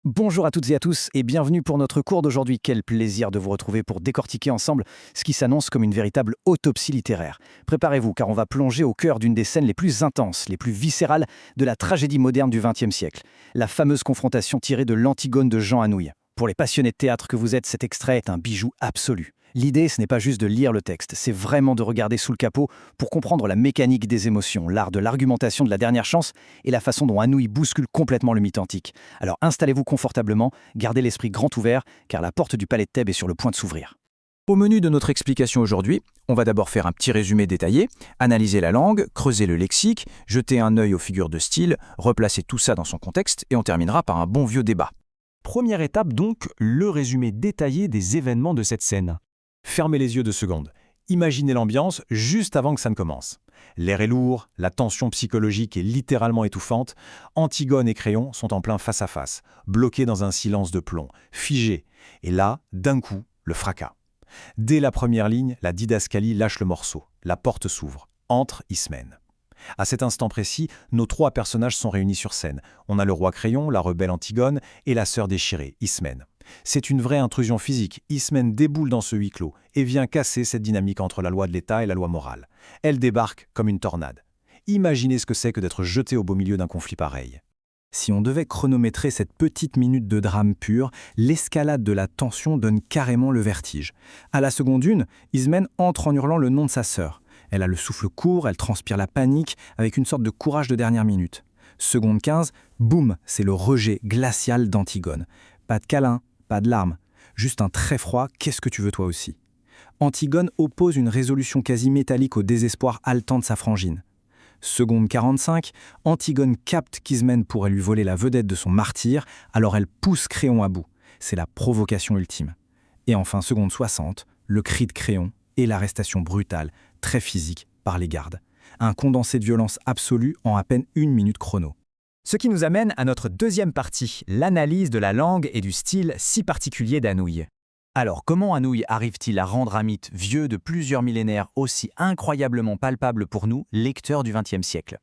Bonjour à toutes et à tous et bienvenue pour notre cours d'aujourd'hui. Quel plaisir de vous retrouver pour décortiquer ensemble ce qui s'annonce comme une véritable autopsie littéraire. Préparez-vous car on va plonger au cœur d'une des scènes les plus intenses, les plus viscérales de la tragédie moderne du XXe siècle. La fameuse confrontation tirée de l'Antigone de Jean Anouilh. Pour les passionnés de théâtre que vous êtes, cet extrait est un bijou absolu. L'idée, ce n'est pas juste de lire le texte, c'est vraiment de regarder sous le capot pour comprendre la mécanique des émotions, l'art de l'argumentation de la dernière chance et la façon dont Anouilh bouscule complètement le mythe antique. Alors installez-vous confortablement, gardez l'esprit grand ouvert, car la porte du palais de Thèbes est sur le point de s'ouvrir. Au menu de notre explication aujourd'hui, on va d'abord faire un petit résumé détaillé, analyser la langue, creuser le lexique, jeter un œil aux figures de style, replacer tout ça dans son contexte et on terminera par un bon vieux débat. Première étape donc, le résumé détaillé des événements de cette scène. Fermez les yeux 2 secondes. Imaginez l'ambiance juste avant que ça ne commence. L'air est lourd, la tension psychologique est littéralement étouffante. Antigone et Créon sont en plein face-à-face, bloqués dans un silence de plomb, figés. Et là, d'un coup, le fracas. Dès la première ligne, la didascalie lâche le morceau. La porte s'ouvre. Entre Ismène. À cet instant précis, nos 3 personnages sont réunis sur scène. On a le roi Créon, la rebelle Antigone et la sœur déchirée, Ismène. C'est une vraie intrusion physique. Ismène déboule dans ce huis clos et vient casser cette dynamique entre la loi de l'État et la loi morale. Elle débarque comme une tornade. Imaginez ce que c'est que d'être jeté au beau milieu d'un conflit pareil. Si on devait chronométrer cette petite minute de drame pur, l'escalade de la tension donne carrément le vertige. À la seconde une, Ismène entre en hurlant le nom de sa sœur. Elle a le souffle court, elle transpire la panique, avec une sorte de courage de dernière minute. Seconde 15, boum, c'est le rejet glacial d'Antigone. Pas de câlin, pas de larmes, juste un très froid « qu'est-ce que tu veux toi aussi ?» Antigone oppose une résolution quasi métallique au désespoir haletant de sa frangine. Seconde 45, Antigone capte qu'Ismène pourrait lui voler la vedette de son martyr, alors elle pousse Créon à bout. C'est la provocation ultime. Et enfin, seconde 60, le cri de Créon et l'arrestation brutale, très physique, par les gardes. Un condensé de violence absolue en à peine 1 minute chrono. Ce qui nous amène à notre deuxième partie, l'analyse de la langue et du style si particulier d'Anouilh. Alors, comment Anouilh arrive-t-il à rendre un mythe vieux de plusieurs millénaires aussi incroyablement palpable pour nous, lecteurs du XXe siècle?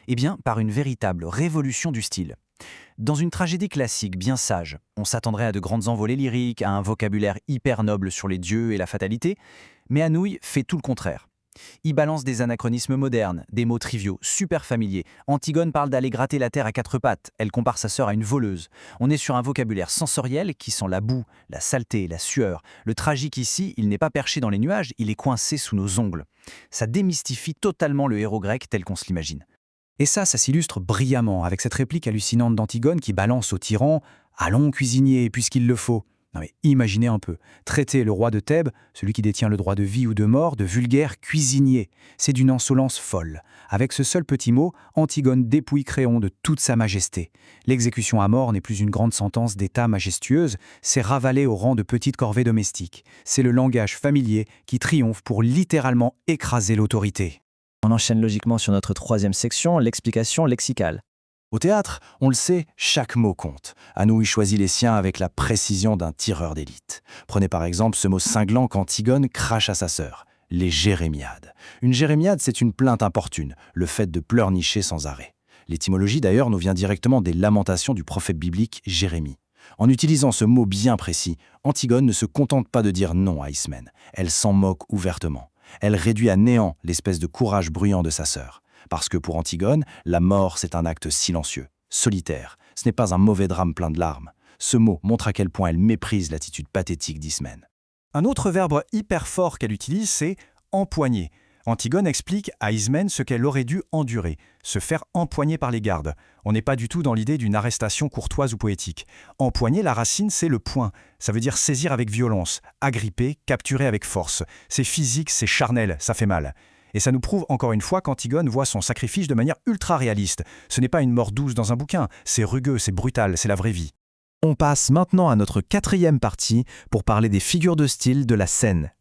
Eh bien, par une véritable révolution du style. Dans une tragédie classique bien sage, on s'attendrait à de grandes envolées lyriques, à un vocabulaire hyper noble sur les dieux et la fatalité, mais Anouilh fait tout le contraire. Il balance des anachronismes modernes, des mots triviaux, super familiers. Antigone parle d'aller gratter la terre à 4 pattes. Elle compare sa sœur à une voleuse. On est sur un vocabulaire sensoriel qui sent la boue, la saleté, la sueur. Le tragique ici, il n'est pas perché dans les nuages, il est coincé sous nos ongles. Ça démystifie totalement le héros grec tel qu'on se l'imagine. Et ça s'illustre brillamment avec cette réplique hallucinante d'Antigone qui balance au tyran « Allons, cuisinier, puisqu'il le faut ». Non mais imaginez un peu, traiter le roi de Thèbes, celui qui détient le droit de vie ou de mort, de vulgaire cuisinier. C'est d'une insolence folle. Avec ce seul petit mot, Antigone dépouille Créon de toute sa majesté. L'exécution à mort n'est plus une grande sentence d'État majestueuse, c'est ravalé au rang de petite corvée domestique. C'est le langage familier qui triomphe pour littéralement écraser l'autorité. On enchaîne logiquement sur notre 3e section, l'explication lexicale. Au théâtre, on le sait, chaque mot compte. Anouilh choisit les siens avec la précision d'un tireur d'élite. Prenez par exemple ce mot cinglant qu'Antigone crache à sa sœur, les jérémiades. Une jérémiade, c'est une plainte importune, le fait de pleurnicher sans arrêt. L'étymologie d'ailleurs nous vient directement des lamentations du prophète biblique Jérémie. En utilisant ce mot bien précis, Antigone ne se contente pas de dire non à Ismène, elle s'en moque ouvertement. Elle réduit à néant l'espèce de courage bruyant de sa sœur. Parce que pour Antigone, la mort, c'est un acte silencieux, solitaire. Ce n'est pas un mauvais drame plein de larmes. Ce mot montre à quel point elle méprise l'attitude pathétique d'Ismène. Un autre verbe hyper fort qu'elle utilise, c'est « empoigner ». Antigone explique à Ismène ce qu'elle aurait dû endurer, se faire empoigner par les gardes. On n'est pas du tout dans l'idée d'une arrestation courtoise ou poétique. Empoigner, la racine, c'est le poing. Ça veut dire saisir avec violence, agripper, capturer avec force. C'est physique, c'est charnel, ça fait mal. Et ça nous prouve encore une fois qu'Antigone voit son sacrifice de manière ultra réaliste. Ce n'est pas une mort douce dans un bouquin, c'est rugueux, c'est brutal, c'est la vraie vie. On passe maintenant à notre 4e partie pour parler des figures de style de la scène.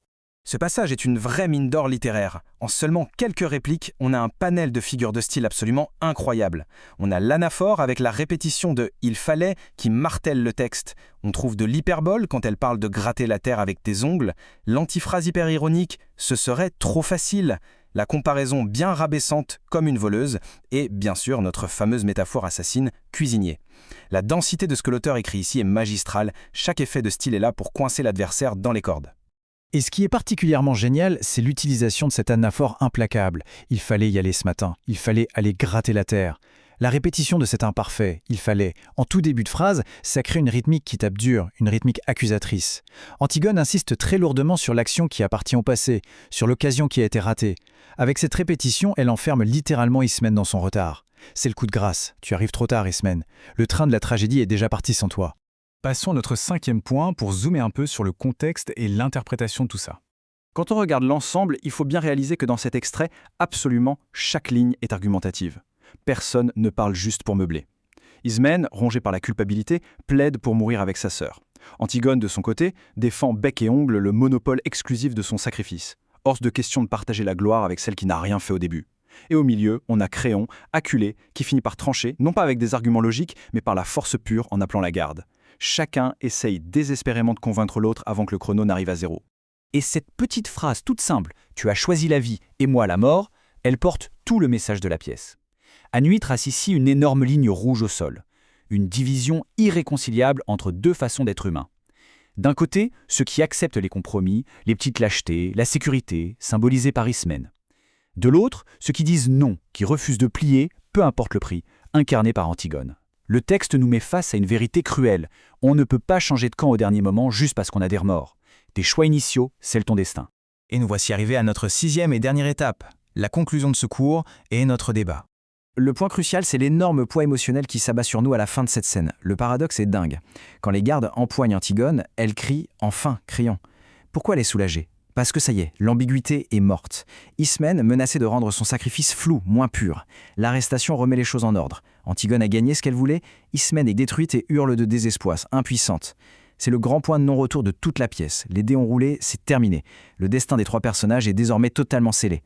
Ce passage est une vraie mine d'or littéraire. En seulement quelques répliques, on a un panel de figures de style absolument incroyable. On a l'anaphore avec la répétition de « il fallait » qui martèle le texte. On trouve de l'hyperbole quand elle parle de gratter la terre avec tes ongles. L'antiphrase hyper ironique « ce serait trop facile ». la comparaison bien rabaissante comme une voleuse, et bien sûr notre fameuse métaphore assassine, cuisinier. La densité de ce que l'auteur écrit ici est magistrale, chaque effet de style est là pour coincer l'adversaire dans les cordes. Et ce qui est particulièrement génial, c'est l'utilisation de cette anaphore implacable. Il fallait y aller ce matin, il fallait aller gratter la terre. La répétition de cet imparfait, il fallait, en tout début de phrase, ça crée une rythmique qui tape dur, une rythmique accusatrice. Antigone insiste très lourdement sur l'action qui appartient au passé, sur l'occasion qui a été ratée. Avec cette répétition, elle enferme littéralement Ismène dans son retard. C'est le coup de grâce, tu arrives trop tard Ismène. Le train de la tragédie est déjà parti sans toi. Passons à notre 5e point pour zoomer un peu sur le contexte et l'interprétation de tout ça. Quand on regarde l'ensemble, il faut bien réaliser que dans cet extrait, absolument chaque ligne est argumentative. Personne ne parle juste pour meubler. Ismène, rongé par la culpabilité, plaide pour mourir avec sa sœur. Antigone, de son côté, défend bec et ongle le monopole exclusif de son sacrifice. Hors de question de partager la gloire avec celle qui n'a rien fait au début. Et au milieu, on a Créon, acculé, qui finit par trancher, non pas avec des arguments logiques, mais par la force pure en appelant la garde. Chacun essaye désespérément de convaincre l'autre avant que le chrono n'arrive à zéro. Et cette petite phrase toute simple, « Tu as choisi la vie et moi la mort », elle porte tout le message de la pièce. Anouilh trace ici une énorme ligne rouge au sol, une division irréconciliable entre deux façons d'être humain. D'un côté, ceux qui acceptent les compromis, les petites lâchetés, la sécurité, symbolisée par Ismène. De l'autre, ceux qui disent non, qui refusent de plier, peu importe le prix, incarnés par Antigone. Le texte nous met face à une vérité cruelle. On ne peut pas changer de camp au dernier moment juste parce qu'on a des remords. Tes choix initiaux scellent ton destin. Et nous voici arrivés à notre 6e et dernière étape, la conclusion de ce cours et notre débat. Le point crucial, c'est l'énorme poids émotionnel qui s'abat sur nous à la fin de cette scène. Le paradoxe est dingue. Quand les gardes empoignent Antigone, elle crie « Enfin, crions !» Pourquoi elle est soulagée ? Parce que ça y est, l'ambiguïté est morte. Ismène menaçait de rendre son sacrifice flou, moins pur. L'arrestation remet les choses en ordre. Antigone a gagné ce qu'elle voulait, Ismène est détruite et hurle de désespoir, impuissante. C'est le grand point de non-retour de toute la pièce. Les dés ont roulé, c'est terminé. Le destin des trois personnages est désormais totalement scellé.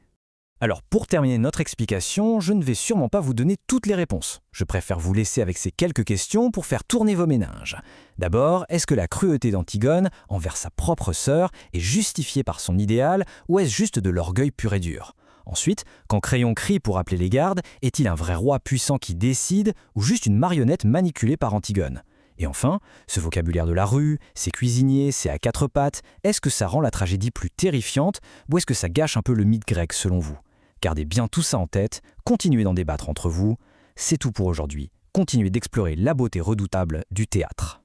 Alors pour terminer notre explication, je ne vais sûrement pas vous donner toutes les réponses. Je préfère vous laisser avec ces quelques questions pour faire tourner vos méninges. D'abord, est-ce que la cruauté d'Antigone envers sa propre sœur est justifiée par son idéal ou est-ce juste de l'orgueil pur et dur ? Ensuite, quand Créon crie pour appeler les gardes, est-il un vrai roi puissant qui décide ou juste une marionnette manipulée par Antigone ? Et enfin, ce vocabulaire de la rue, ces cuisiniers, ces à quatre pattes, est-ce que ça rend la tragédie plus terrifiante ou est-ce que ça gâche un peu le mythe grec selon vous ? Gardez bien tout ça en tête, continuez d'en débattre entre vous. C'est tout pour aujourd'hui. Continuez d'explorer la beauté redoutable du théâtre.